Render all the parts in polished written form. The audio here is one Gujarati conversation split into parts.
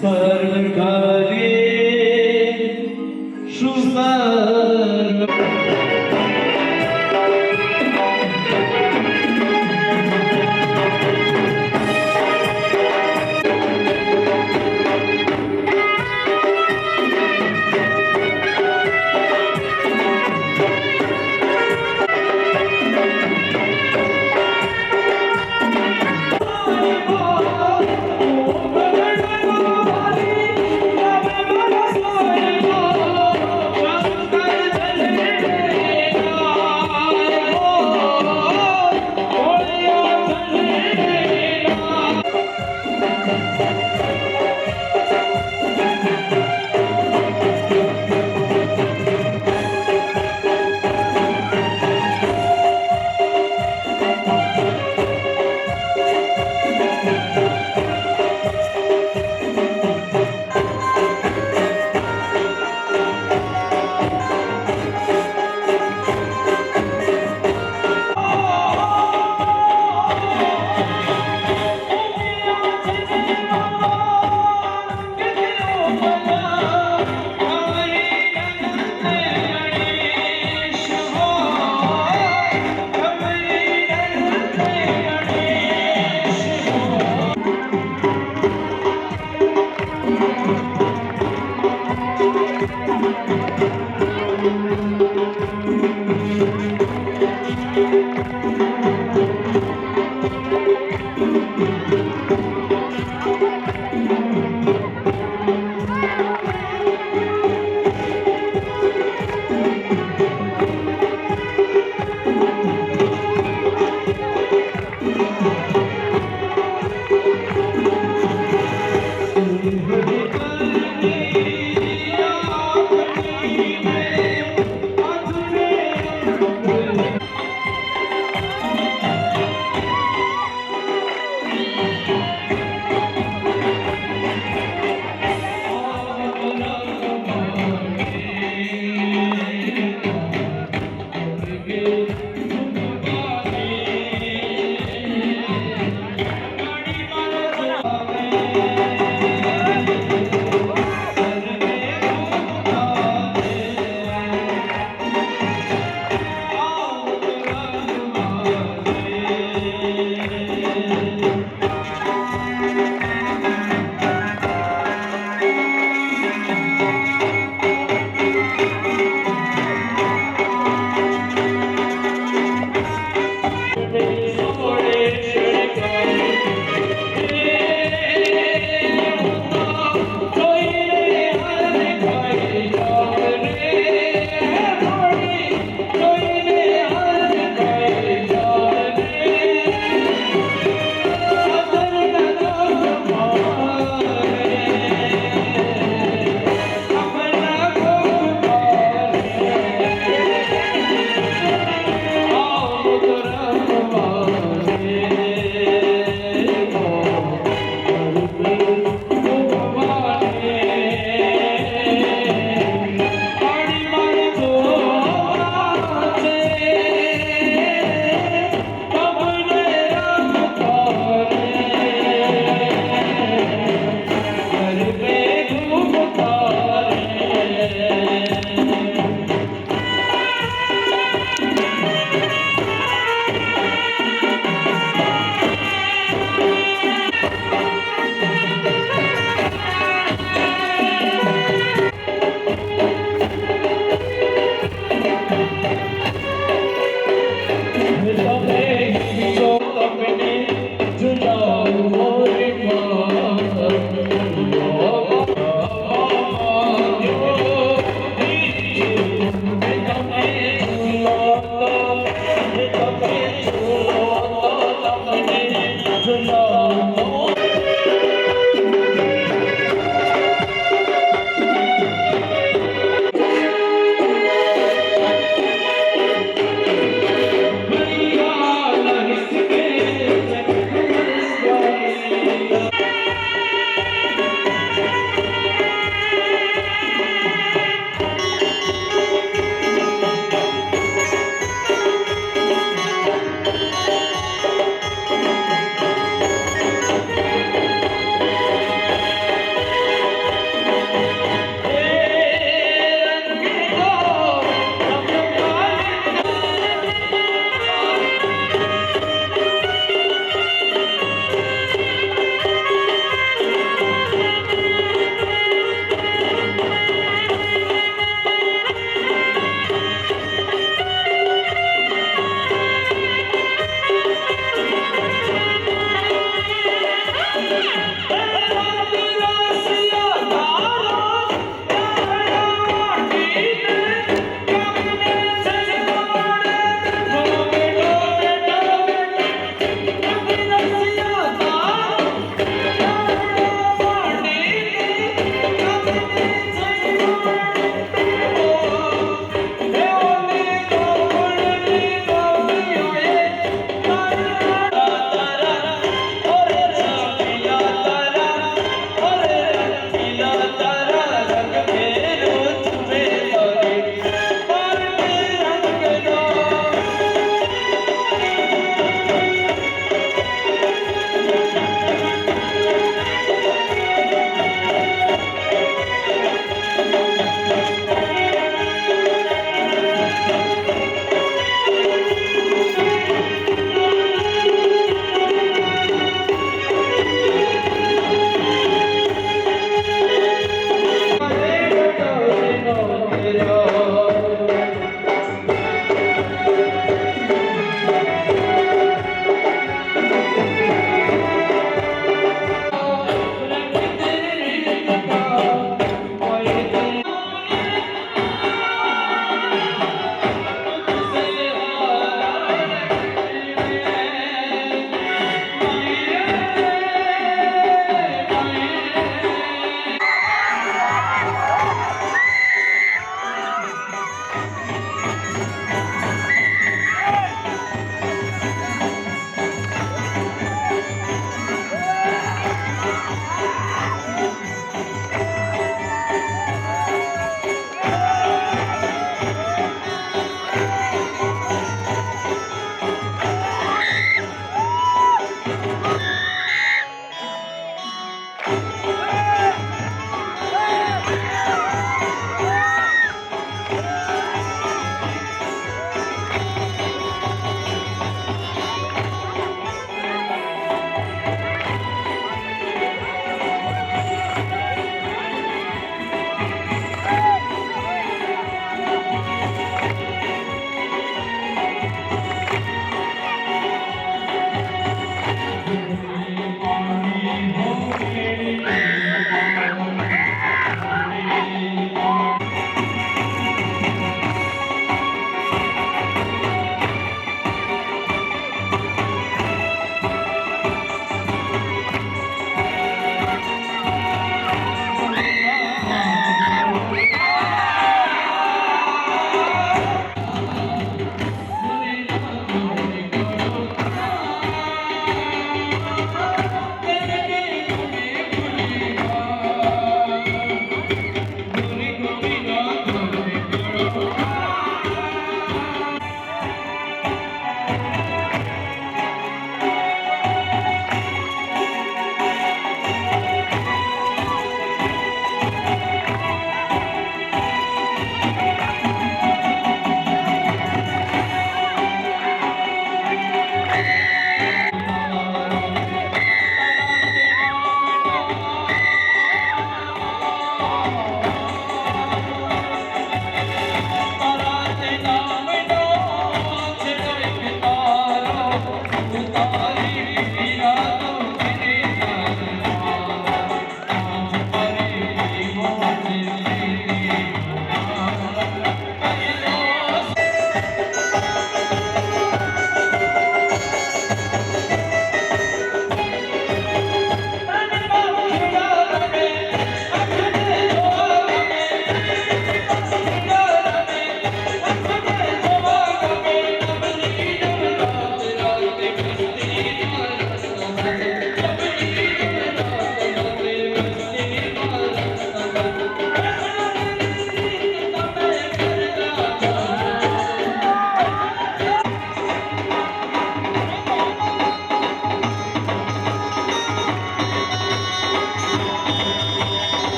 सर्वकार्ये सुसर्ग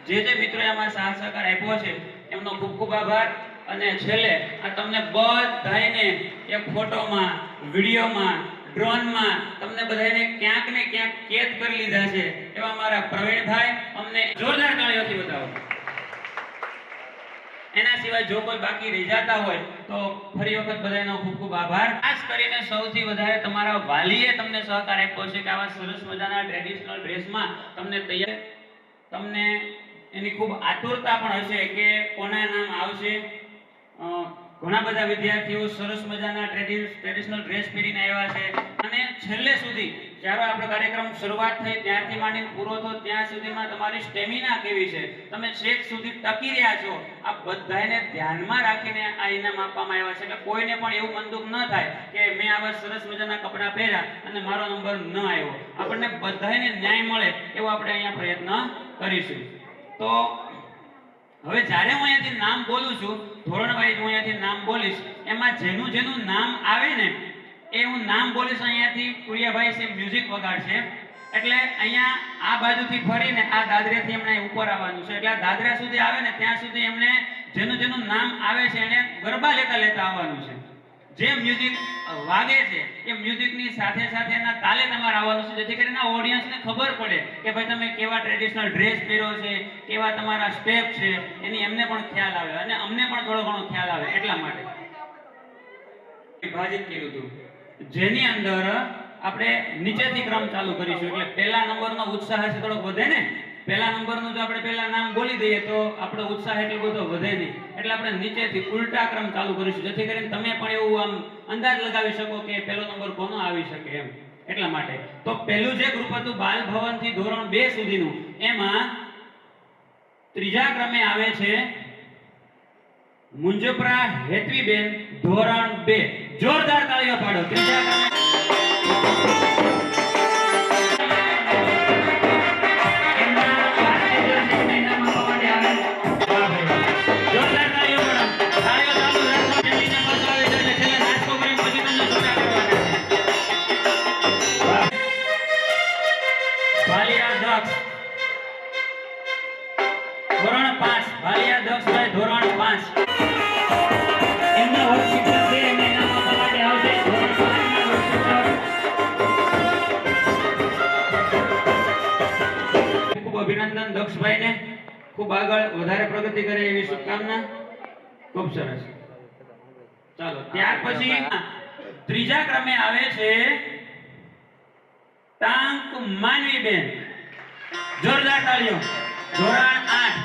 જે મિત્રોએ આમાં સાથ સહકાર આપ્યો છે એમનો ખૂબ ખૂબ આભાર. અને છેલ્લે આ તમને બધાને એક ફોટોમાં, વિડીયોમાં, ડ્રોનમાં તમને બધાને ક્યાંક ને ક્યાંક કેદ કરી લીધા છે એવા મારા પ્રવીણભાઈ, અમને જોરદાર તાળીઓથી બતાવો. એના સિવાય જો કોઈ બાકી રહી જતા હોય તો ફરી વખત બધાનો ખૂબ ખૂબ આભાર. ખાસ કરીને સૌથી વધારે તમારા વાલીએ તમને સહકાર આપ્યો છે કે આવા સરસ મજાના ટ્રેડિશનલ ડ્રેસમાં તમને તૈયાર, તમને એની ખૂબ આતુરતા પણ હશે કે કોના નામ આવશે. ઘણા બધા વિદ્યાર્થીઓ સરસ મજાના ટ્રેડિશનલ ડ્રેસ પહેરીને આવ્યા છે અને છેલ્લે સુધી જ્યારે આપણો કાર્યક્રમ શરૂઆત થઈ ત્યારથી માંડીને પૂરો થયો ત્યાં સુધીમાં તમારી સ્ટેમિના કેવી છે, તમે છેક સુધી ટકી રહ્યા છો, આ બધાને ધ્યાનમાં રાખીને આ ઇનામ આપવામાં આવ્યા છે. એટલે કોઈને પણ એવું મનદુખ ન થાય કે મેં આવા સરસ મજાના કપડાં પહેર્યા અને મારો નંબર ન આવ્યો. આપણને બધાને ન્યાય મળે એવો આપણે અહીંયા પ્રયત્ન કરીશું. તો હવે જ્યારે હું અહીંયાથી નામ બોલું છું, ધોરણ વાઇઝ હું અહીંયાથી નામ બોલીશ, એમાં જેનું જેનું નામ આવે ને એ હું નામ બોલીશ. અહીંયાથી કુરિયાભાઈ છે મ્યુઝિક વગાડશે, એટલે અહીંયા આ બાજુથી ફરીને આ દાદરેથી એમને ઉપર આવવાનું છે. એટલે આ દાદરા સુધી આવે ને ત્યાં સુધી એમને જેનું જેનું નામ આવે છે એને ગરબા લેતા લેતા આવવાનું છે. જે મ્યુઝિક વાગે છે એ મ્યુઝિકની સાથે સાથે એના તાલે તમારે આવવાનું છે, જેથી કરીને ઓડિયન્સને ખબર પડે કે ભાઈ તમે કેવા ટ્રેડિશનલ ડ્રેસ પહેરો છે, કેવા તમારા સ્ટેપ છે, એની એમને પણ ખ્યાલ આવે અને અમને પણ થોડો ઘણો ખ્યાલ આવે. એટલા માટે વિભાજિત કર્યું હતું, જેની અંદર આપણે નીચેથી ક્રમ ચાલુ કરીશું. એટલે પહેલા નંબરનો ઉત્સાહ છે થોડોક વધે ને. પહેલા નંબરનું જો આપણે પહેલા નામ બોલી દઈએ તો આપણો ઉત્સાહ એટલો બધો વધે નહીં. એટલે આપણે નીચેથી ઉલટા ક્રમ ચાલુ કરીશું, જેથી કરીને તમે પણ એવું આમ અંદાજ લગાવી શકો કે પહેલો નંબર કોનો આવી શકે એમ. એટલા માટે તો પહેલું જે ગ્રુપ હતું બાલ ભવન થી ધોરણ 2 સુધીનું, એમાં ત્રીજા ક્રમે આવે છે મુંજપરા હેતવીબેન ધોરણ 2. જોરદાર તાળીઓ પાડો. ત્રીજા ક્રમે ધોરણ 5 ભાલિયા દક્ષભાઈ ધોરણ 5 એમના વર્કશીપ છે, એમને ઇનામ આપવા માટે આવશે. ધોરણ 5 ના વર્કશીપ ખૂબ અભિનંદન દક્ષભાઈને, ખૂબ આગળ વધારે પ્રગતિ કરે એવી શુભકામના. ખૂબ સરસ. ચાલો ત્યાર પછી ત્રીજા ક્રમે આવે છે ટાંક માનવીબેન. જોરદાર તાળીઓ. ધોરણ 8.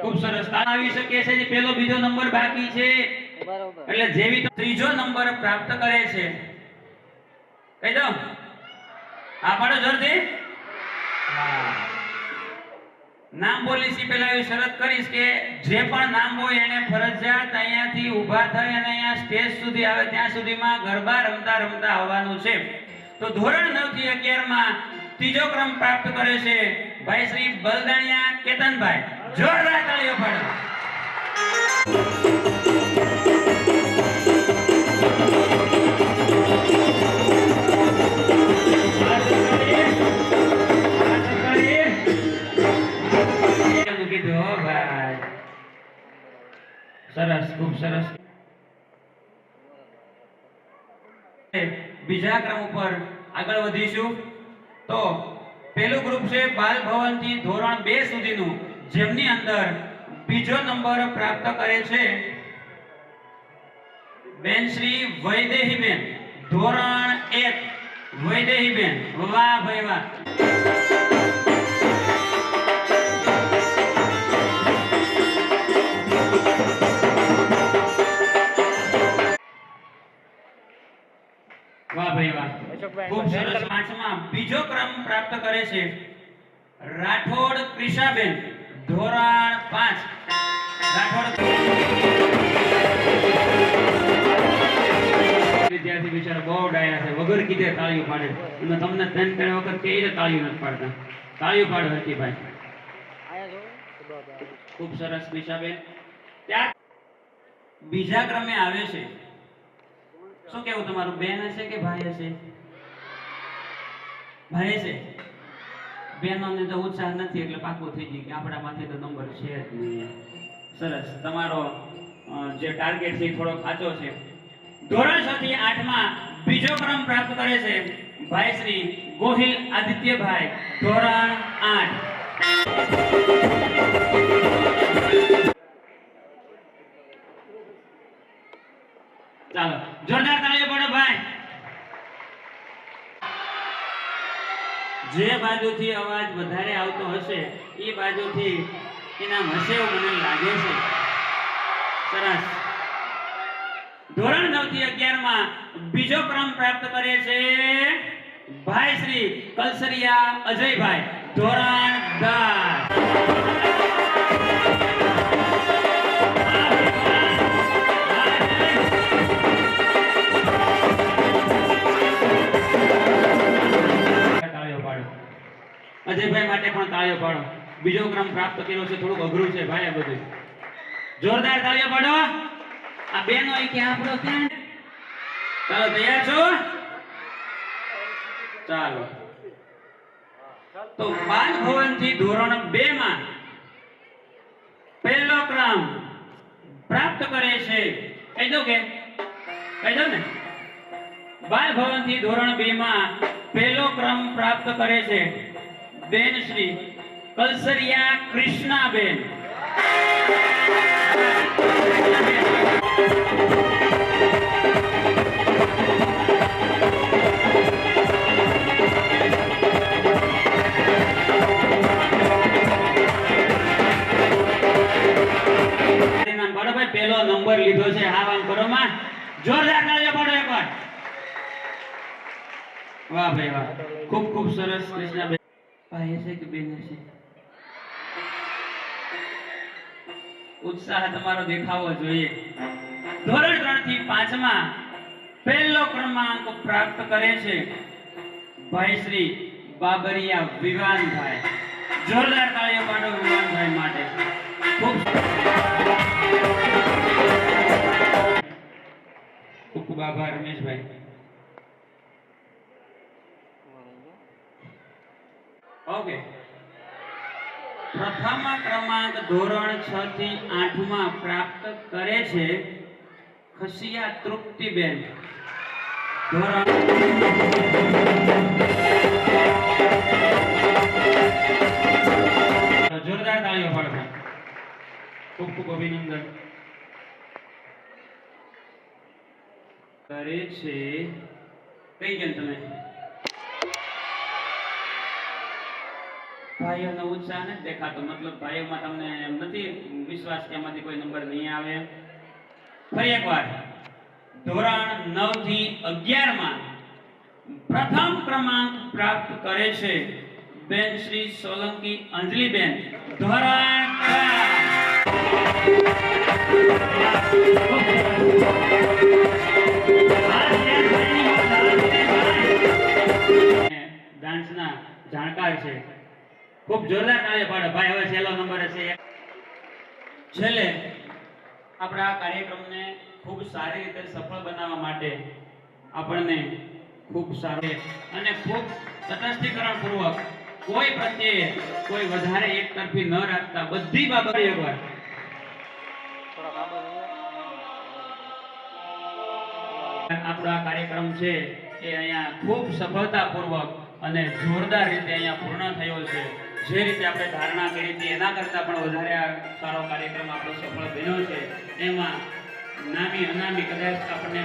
ખૂબ સરસ. આવી શકે છે જે પહેલો બીજો નંબર બાકી છે, એટલે જેવી ત્રીજો નંબર પ્રાપ્ત કરે છે, કહી દો આ પાડો જોરથી. નામ બોલીશી પહેલા એવી શરત કરીશ કે જે પણ નામ હોય એને ફરજિયાત અહીંયાથી ઊભા થઈ અને અહીંયા સ્ટેજ સુધી આવે ત્યાં સુધીમાં ગરબા રમતા રમતા આવવાનું છે. તો ધોરણ 9 થી 11 માં ત્રીજો ક્રમ પ્રાપ્ત કરે છે ભાઈ શ્રી બલદાણિયા કેતનભાઈ. જોરદાર તાળીઓ પાડો. સરસ, ખૂબ સરસ. બીજા ક્રમ ઉપર આગળ વધીશું. તો પહેલું ગ્રુપ છે બાલ ભવન થી ધોરણ 2 સુધીનું, જેમની અંદર બીજો નંબર પ્રાપ્ત કરે છે બેન શ્રી વૈદેહીબેન ધોરણ 1. વૈદેહીબેન, વાહ ભાઈ વાહ. વાહ ભાઈ વાહ, ખૂબ સરસ. 5માં બીજો ક્રમ પ્રાપ્ત કરે છે રાઠોડ ક્રિષાબેન ધોરણ 5. રાઠોડ વિદ્યાર્થી બિચારા બહુ ડાયા છે, વગર કીધે તાળીઓ પાડે. અને તમને 3 વખત કઈ રીતે તાળીઓ નથી પાડતા. તાળીઓ પાડો હરકીભાઈ. ખૂબ સરસ ક્રિષાબેન. ત્યાર બીજા ક્રમે આવે છે, શું કેવું તમારું, બેન હશે કે ભાઈ હશે? ભાઈ છે. બહેનોને તો ઉત્સાહ નથી એટલે પાકું થઈ ગયું કે આપણા માથે તો નંબર છે જ નહીં. સરસ. તમારો જે ટાર્ગેટ છે એ થોડો કાચો છે. ધોરણ 6 થી 8 માં બીજો ક્રમ પ્રાપ્ત કરે છે ભાઈ શ્રી ગોહિલ આદિત્યભાઈ ધોરણ 8. ચાલો જોરદાર તાળીઓ પાડો ભાઈ. જે બાજુથી અવાજ વધારે આવતો હશે એ બાજુથી ઇનામ હશે એવું મને લાગે છે. સરસ. ધોરણ 9 થી 11 માં બીજો ક્રમ પ્રાપ્ત કરે છે ભાઈ શ્રી કલસરિયા અજયભાઈ ધોરણ 10. અજયભાઈ માટે પણ તાળીઓ પાડો. બીજો ક્રમ પ્રાપ્ત કર્યો છે, થોડુંક અઘરું છે ભાઈ આ બધું. જોરદાર તાળીઓ પાડો. આ બેનો એ કે આપણો ક્યાં ચાલો તૈયાર છો? ચાલો તો બાલ ભવન થી ધોરણ 2 માં પહેલો ક્રમ પ્રાપ્ત કરે છે. કહી દો કે કહી દો ને. બાલ ભવન થી ધોરણ 2 માં પહેલો ક્રમ પ્રાપ્ત કરે છે બેન શ્રી કલસરિયા કૃષ્ણાબેન. પહેલો નંબર લીધો છે. હા આમ કરો માં જોરદાર તાળીઓ પાડો એકવાર. વાહ ભાઈ વાહ, ખૂબ ખૂબ સરસ. કૃષ્ણાબેન ભાઈ છે કે બેન છે? ઉત્સાહ તમારો દેખાવો જોઈએ. ધોરણ 3 થી 5 માં પહેલો ક્રમાંક પ્રાપ્ત કરે છે ભાઈ શ્રી બાબરિયા વિવાનભાઈ. જોરદાર તાળીઓ પાડો વિવાનભાઈ માટે. ખૂબ ખૂબ આભાર રમેશભાઈ. ઓકે, પ્રથમ ક્રમાંક ધોરણ 6 થી 8 માં પ્રાપ્ત કરે છે ખસિયા તૃપ્તિબેન. ધોરણ જોરદાર તાળીઓ પાડો. ખૂબ ખૂબ અભિનંદન. કરે છે કઈ કેમ તમે ભાઈઓનો ઉત્સાહ નથી દેખાતો, મતલબ ભાઈઓમાં તમને એમ નથી વિશ્વાસ કે એમાંથી કોઈ નંબર નહીં આવે. ફરી એકવાર ધોરણ 9 થી 11 માં પ્રથમ ક્રમાંક પ્રાપ્ત કરે છે બેન શ્રી સોલંકી અંજલિબેન. ધોરણ 3 ડાન્સના જાણકાર છે. ખૂબ જોરદાર તાળી પાડો ભાઈ. હવે છેલ્લો નંબર હશે. છેલ્લે આપણા આ કાર્યક્રમને ખૂબ સારી રીતે સફળ બનાવવા માટે આપણને ખૂબ સારું અને ખૂબ તટસ્થીકરણ પૂર્વક કોઈ પ્રત્યે કોઈ વધારે એકતરફી ન રાખતા બધી બાબતો એકવાર આપણો આ કાર્યક્રમ છે એ અહીંયા ખૂબ સફળતાપૂર્વક અને જોરદાર રીતે અહીંયા પૂર્ણ થયો છે. જે રીતે આપણે ધારણા કરી હતી એના કરતાં પણ વધારે આ સારો કાર્યક્રમ આપણો સફળ બન્યો છે. એમાં નામી અનામી કદાચ આપણને